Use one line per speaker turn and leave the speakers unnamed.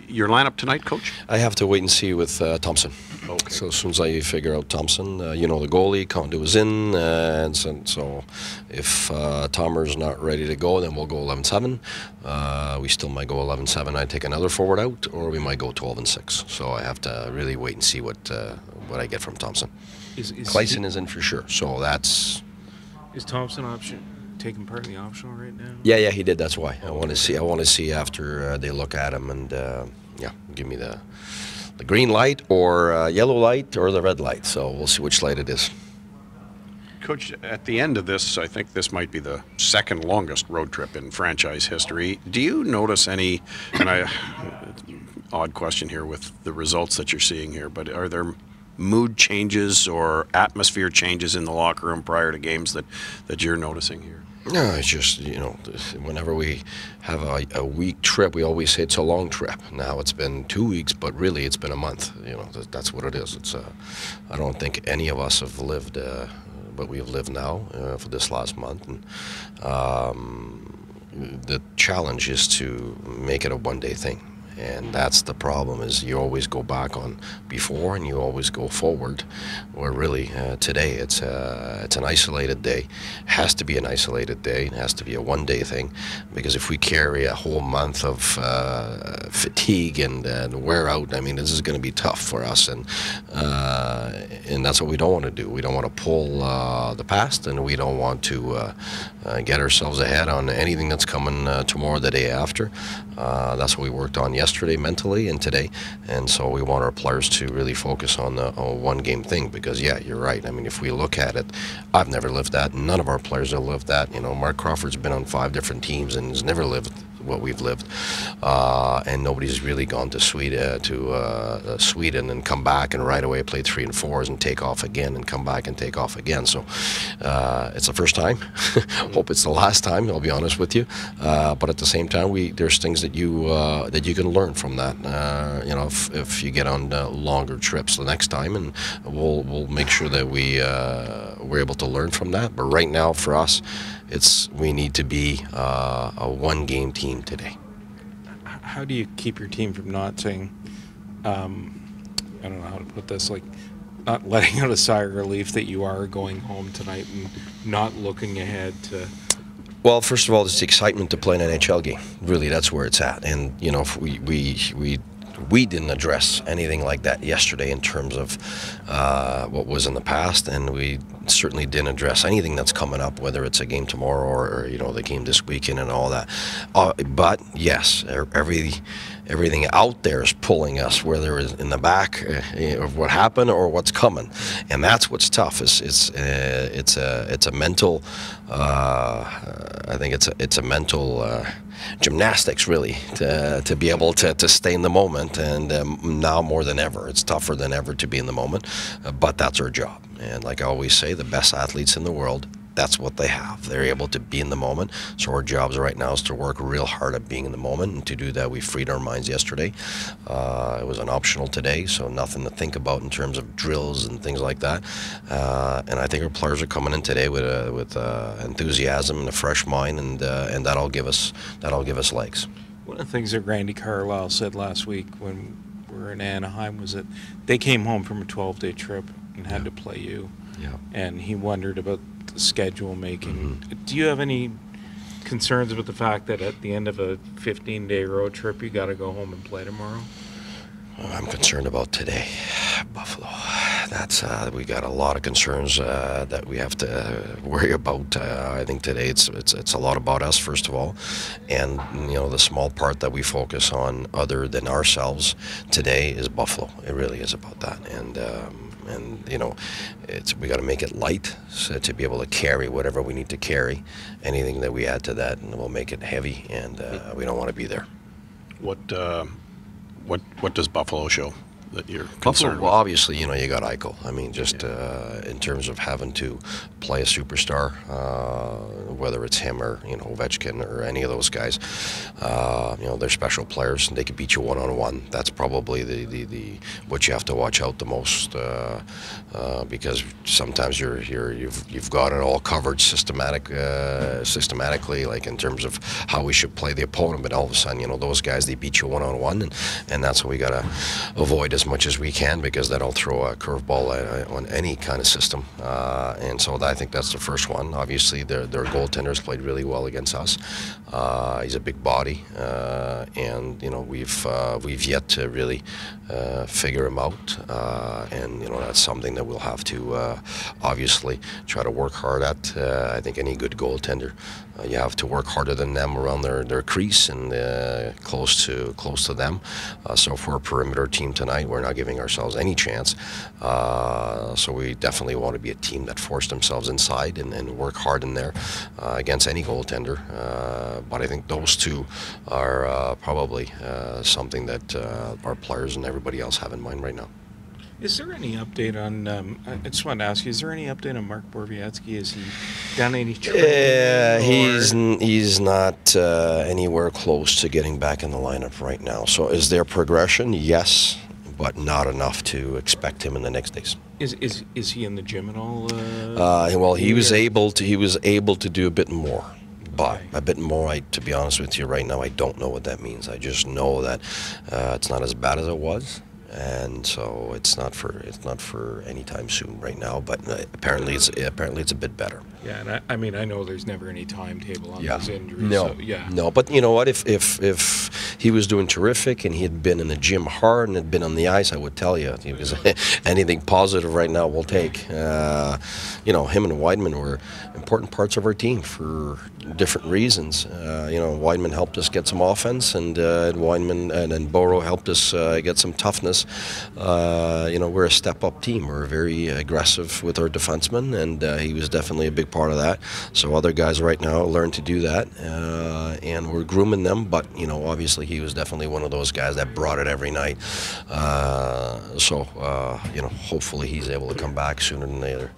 Your lineup tonight, Coach?
I have to wait and see with Thompson.
Okay.
So as soon as I figure out Thompson, the goalie, Condu is in, and so if Tomer's not ready to go, then we'll go 11-7. We still might go 11-7. I'd take another forward out, or we might go 12-6. So I have to really wait and see what I get from Thompson. Clayson is in for sure, so that's...
Is Thompson taking part in the optional right now?
Yeah, he did. That's why I want to see after they look at him and give me the green light or yellow light or the red light. So we'll see which light it is.
Coach, at the end of this, I think this might be the second longest road trip in franchise history. Do you notice any, odd question here with the results that you're seeing here, but are there mood changes or atmosphere changes in the locker room prior to games that you're noticing here?
No, it's just, whenever we have a week trip, we always say it's a long trip. Now it's been 2 weeks, but really it's been a month. That's what it is. It's I don't think any of us have lived what we have lived now for this last month. And the challenge is to make it a one-day thing. And that's the problem, is you always go back on before and you always go forward, where really today it's an isolated day. It has to be an isolated day. It has to be a one-day thing, because if we carry a whole month of fatigue and wear out, I mean, this is going to be tough for us, and that's what we don't want to do. We don't want to pull the past, and we don't want to get ourselves ahead on anything that's coming tomorrow, the day after. That's what we worked on yesterday mentally and today, and so we want our players to really focus on the one-game thing, because yeah, you're right. I mean, if we look at it, I've never lived that. None of our players have lived that. Mark Crawford's been on 5 different teams and has never lived what we've lived, and nobody's really gone to Sweden and come back and right away play 3 and 4s and take off again and come back and take off again. So it's the first time. Hope it's the last time, I'll be honest with you, but at the same time, there's things that you can learn from that. If you get on longer trips the next time, and we'll make sure that we're able to learn from that. But right now for us, we need to be a one-game team today.
How do you keep your team from not saying, I don't know how to put this, like not letting out a sigh of relief that you are going home tonight and not looking ahead to?
Well, first of all, it's the excitement to play an NHL game. Really, that's where it's at. And if we didn't address anything like that yesterday in terms of what was in the past, and we certainly didn't address anything that's coming up, whether it's a game tomorrow or the game this weekend and all that. But yes, everything out there is pulling us, whether it's in the back of what happened or what's coming, and that's what's tough. It's a mental. I think it's a mental gymnastics, really, to be able to stay in the moment, and now more than ever, it's tougher than ever to be in the moment, but that's our job. And like I always say, the best athletes in the world, that's what they have. They're able to be in the moment. So our jobs right now is to work real hard at being in the moment, and to do that, we freed our minds yesterday. It was an optional today, so nothing to think about in terms of drills and things like that. And I think our players are coming in today with enthusiasm and a fresh mind, and that'll give us legs.
One of the things that Randy Carlisle said last week when we were in Anaheim was that they came home from a 12-day trip and had to play you.
Yeah. And
he wondered about the schedule making. Mm-hmm. Do you have any concerns about the fact that at the end of a 15-day road trip, you got to go home and play tomorrow?
I'm concerned about today, Buffalo. That's we got a lot of concerns that we have to worry about. I think today it's a lot about us, first of all, and the small part that we focus on other than ourselves today is Buffalo. It really is about that, and we got to make it light, so to be able to carry whatever we need to carry. Anything that we add to that, and we'll make it heavy, and we don't want to be there.
What does Buffalo show that you're
Buffalo,
concerned
well,
with?
obviously, you know, you got Eichel. I mean, just in terms of having to play a superstar, whether it's him or, you know, Ovechkin or any of those guys, you know, they're special players. They could beat you one-on-one. That's probably the what you have to watch out the most, because sometimes you've got it all covered systematically, like in terms of how we should play the opponent, but all of a sudden, you know, those guys, they beat you one-on-one, and that's what we got to avoid as much as we can, because that'll throw a curveball on any kind of system. And so I think that's the first one. Obviously, their goaltenders played really well against us. He's a big body, and you know, we've yet to really figure him out, and you know, that's something that we'll have to obviously try to work hard at. I think any good goaltender, you have to work harder than them around their crease and close to them. So if we're a perimeter team tonight, we're not giving ourselves any chance. So we definitely want to be a team that force themselves inside and work hard in there against any goaltender. But I think those two are probably something that our players and everybody else have in mind right now.
Is there any update on? I just wanted to ask you: is there any update on Mark Borowiecki? Is he done any training?
Yeah, he's not anywhere close to getting back in the lineup right now. So is there progression? Yes, but not enough to expect him in the next days.
Is he in the gym at all?
Well, he was able to do a bit more. But a bit more, to be honest with you, right now, I don't know what that means. I just know that it's not as bad as it was. And so it's not for any time soon right now, but apparently it's a bit better.
Yeah, and I mean, I know there's never any timetable on those injuries.
No,
so, yeah.
No, but you know what? If he was doing terrific and he had been in the gym hard and had been on the ice, I would tell you, because anything positive right now we'll take. You know, him and Weidman were important parts of our team for different reasons. You know, Weidman helped us get some offense, and Weidman and Boro helped us get some toughness. You know, we're a step-up team. We're very aggressive with our defensemen, and he was definitely a big part of that. So other guys right now learn to do that, and we're grooming them. But you know, obviously, he was definitely one of those guys that brought it every night. So you know, hopefully, he's able to come back sooner than later.